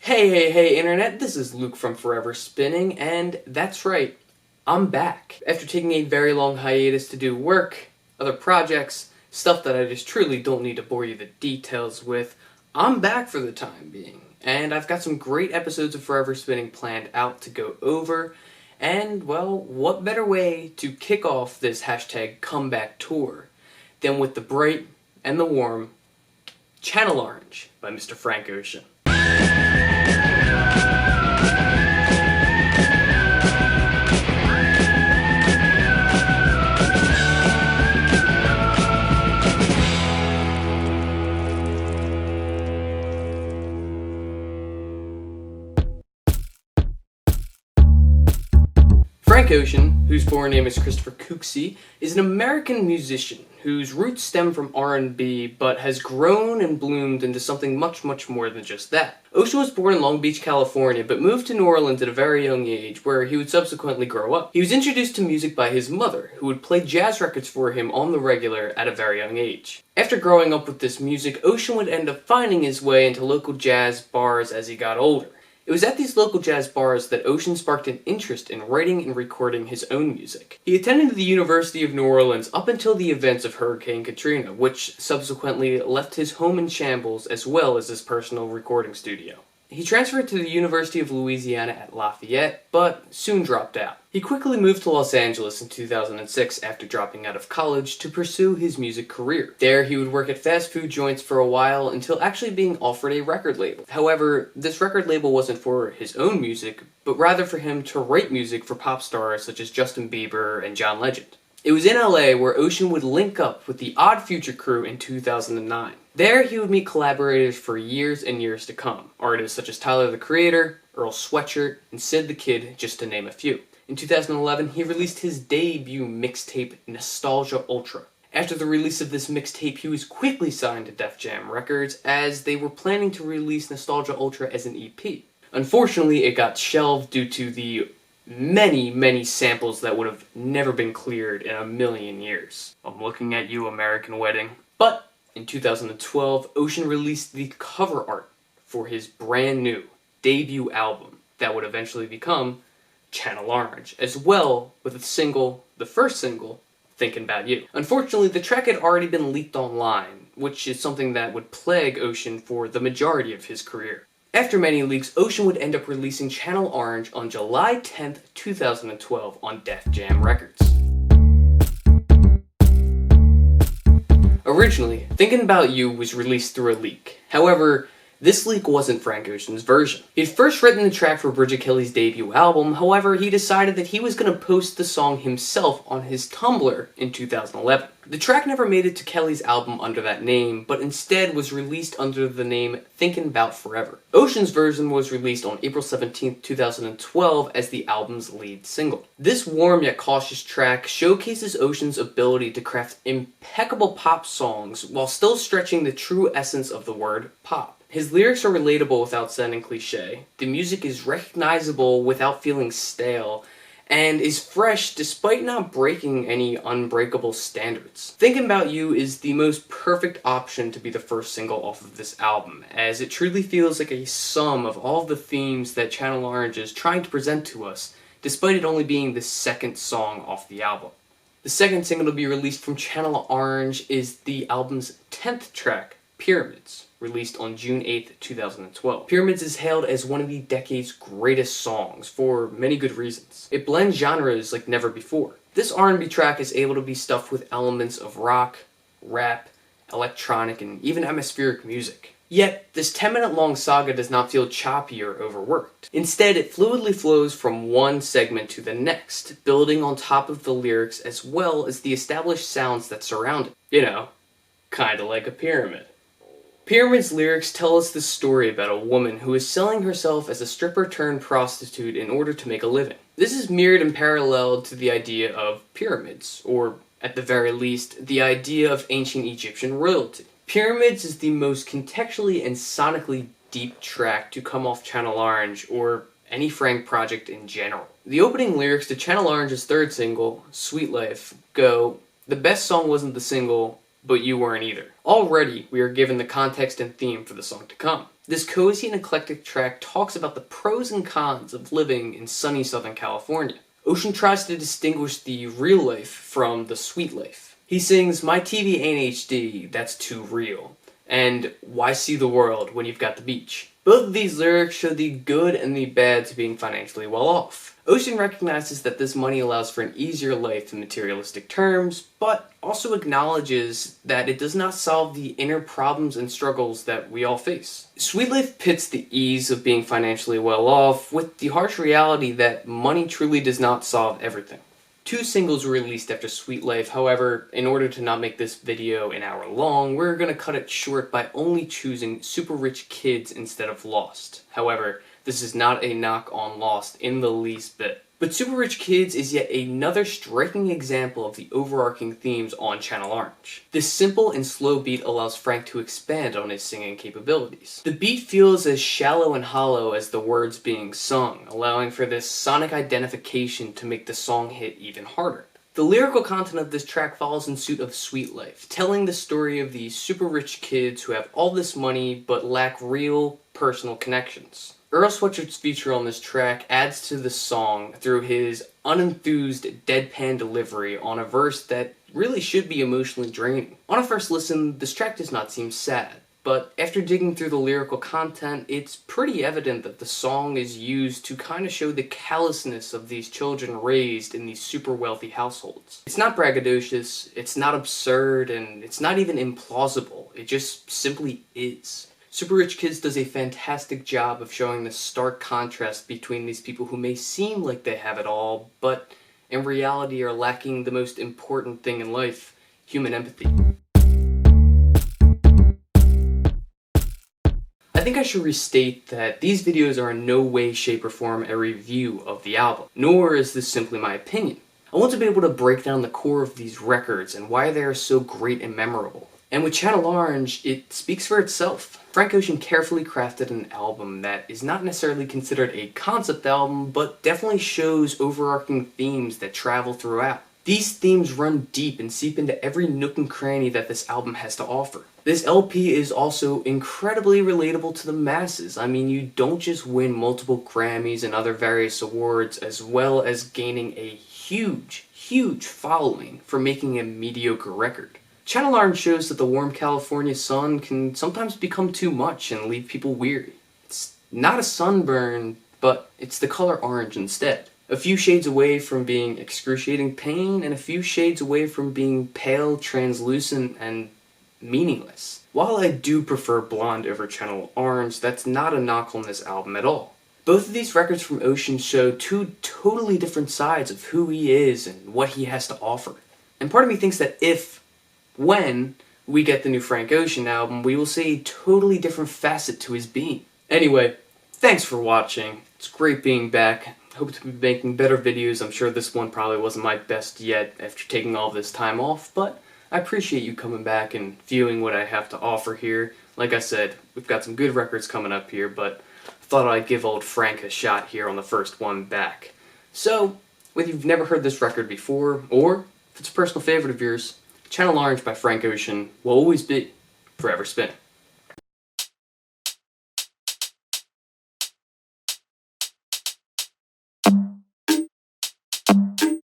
Hey, Internet, this is Luke from Forever Spinning, and that's right, I'm back. After taking a very long hiatus to do work, other projects, stuff that I just truly don't need to bore you the details with, I'm back for the time being. And I've got some great episodes of Forever Spinning planned out to go over, and well, what better way to kick off this hashtag comeback tour than with the bright and the warm Channel Orange by Mr. Frank Ocean. Frank Ocean, whose foreign name is Christopher Cooksey, is an American musician whose roots stem from R&B but has grown and bloomed into something much more than just that. Ocean was born in Long Beach, California, but moved to New Orleans at a very young age, where he would subsequently grow up. He was introduced to music by his mother, who would play jazz records for him on the regular at a very young age. After growing up with this music, Ocean would end up finding his way into local jazz bars as he got older. It was at these local jazz bars that Ocean sparked an interest in writing and recording his own music. He attended the University of New Orleans up until the events of Hurricane Katrina, which subsequently left his home in shambles as well as his personal recording studio. He transferred to the University of Louisiana at Lafayette, but soon dropped out. He quickly moved to Los Angeles in 2006 after dropping out of college to pursue his music career. There he would work at fast food joints for a while until actually being offered a record label. However, this record label wasn't for his own music, but rather for him to write music for pop stars such as Justin Bieber and John Legend. It was in LA where Ocean would link up with the Odd Future crew in 2009. There he would meet collaborators for years and years to come, artists such as Tyler the Creator, Earl Sweatshirt, and Sid the Kid, just to name a few. In 2011, he released his debut mixtape, Nostalgia Ultra. After the release of this mixtape, he was quickly signed to Def Jam Records, as they were planning to release Nostalgia Ultra as an EP. Unfortunately, it got shelved due to the many samples that would have never been cleared in a million years. I'm looking at you, American Wedding. But in 2012, Ocean released the cover art for his brand new debut album that would eventually become Channel Orange, as well with the first single, Thinking About You. Unfortunately, the track had already been leaked online, which is something that would plague Ocean for the majority of his career. After many leaks, Ocean would end up releasing Channel Orange on July 10th, 2012 on Def Jam Records. Originally, Thinking About You was released through a leak. However, this leak wasn't Frank Ocean's version. He'd first written the track for Bridget Kelly's debut album, however, he decided that he was going to post the song himself on his Tumblr in 2011. The track never made it to Kelly's album under that name, but instead was released under the name Thinkin' About Forever. Ocean's version was released on April 17, 2012 as the album's lead single. This warm yet cautious track showcases Ocean's ability to craft impeccable pop songs while still stretching the true essence of the word pop. His lyrics are relatable without sounding cliche, the music is recognizable without feeling stale, and is fresh despite not breaking any unbreakable standards. Thinking About You is the most perfect option to be the first single off of this album, as it truly feels like a sum of all the themes that Channel Orange is trying to present to us, despite it only being the second song off the album. The second single to be released from Channel Orange is the album's 10th track, Pyramids, released on June 8th, 2012. Pyramids is hailed as one of the decade's greatest songs for many good reasons. It blends genres like never before. This R&B track is able to be stuffed with elements of rock, rap, electronic, and even atmospheric music. Yet, this 10-minute long saga does not feel choppy or overworked. Instead, it fluidly flows from one segment to the next, building on top of the lyrics as well as the established sounds that surround it. You know, kinda like a pyramid. Pyramid's lyrics tell us the story about a woman who is selling herself as a stripper turned prostitute in order to make a living. This is mirrored and paralleled to the idea of pyramids, or at the very least, the idea of ancient Egyptian royalty. Pyramids is the most contextually and sonically deep track to come off Channel Orange, or any Frank project in general. The opening lyrics to Channel Orange's third single, Sweet Life, go, "The best song wasn't the single, but you weren't either. Already, we are given the context and theme for the song to come. This cozy and eclectic track talks about the pros and cons of living in sunny Southern California. Ocean tries to distinguish the real life from the sweet life. He sings, "My TV ain't HD, that's too real," and "Why see the world when you've got the beach?" Both of these lyrics show the good and the bad to being financially well off. Ocean recognizes that this money allows for an easier life in materialistic terms, but also acknowledges that it does not solve the inner problems and struggles that we all face. Sweet Life pits the ease of being financially well off with the harsh reality that money truly does not solve everything. 2 singles were released after Sweet Life, however, in order to not make this video an hour long, we're gonna cut it short by only choosing Super Rich Kids instead of Lost. However, this is not a knock on Lost in the least bit. But Super Rich Kids is yet another striking example of the overarching themes on Channel Orange. This simple and slow beat allows Frank to expand on his singing capabilities. The beat feels as shallow and hollow as the words being sung, allowing for this sonic identification to make the song hit even harder. The lyrical content of this track follows in suit of Sweet Life, telling the story of these super rich kids who have all this money but lack real, personal connections. Earl Sweatshirt's feature on this track adds to the song through his unenthused, deadpan delivery on a verse that really should be emotionally draining. On a first listen, this track does not seem sad, but after digging through the lyrical content, it's pretty evident that the song is used to kind of show the callousness of these children raised in these super wealthy households. It's not braggadocious, it's not absurd, and it's not even implausible. It just simply is. Super Rich Kids does a fantastic job of showing the stark contrast between these people who may seem like they have it all, but in reality are lacking the most important thing in life, human empathy. I think I should restate that these videos are in no way, shape, or form a review of the album, nor is this simply my opinion. I want to be able to break down the core of these records and why they are so great and memorable. And with Channel Orange, it speaks for itself. Frank Ocean carefully crafted an album that is not necessarily considered a concept album, but definitely shows overarching themes that travel throughout. These themes run deep and seep into every nook and cranny that this album has to offer. This LP is also incredibly relatable to the masses. I mean, you don't just win multiple Grammys and other various awards, as well as gaining a huge following for making a mediocre record. Channel Orange shows that the warm California sun can sometimes become too much and leave people weary. It's not a sunburn, but it's the color orange instead. A few shades away from being excruciating pain, and a few shades away from being pale, translucent, and meaningless. While I do prefer Blonde over Channel Orange, that's not a knock on this album at all. Both of these records from Ocean show 2 totally different sides of who he is and what he has to offer. And part of me thinks that when we get the new Frank Ocean album, we will see a totally different facet to his being. Anyway, thanks for watching. It's great being back. Hope to be making better videos. I'm sure this one probably wasn't my best yet after taking all this time off, but I appreciate you coming back and viewing what I have to offer here. Like I said, we've got some good records coming up here, but I thought I'd give old Frank a shot here on the first one back. So, whether you've never heard this record before, or if it's a personal favorite of yours, Channel Orange by Frank Ocean will always be forever spinning.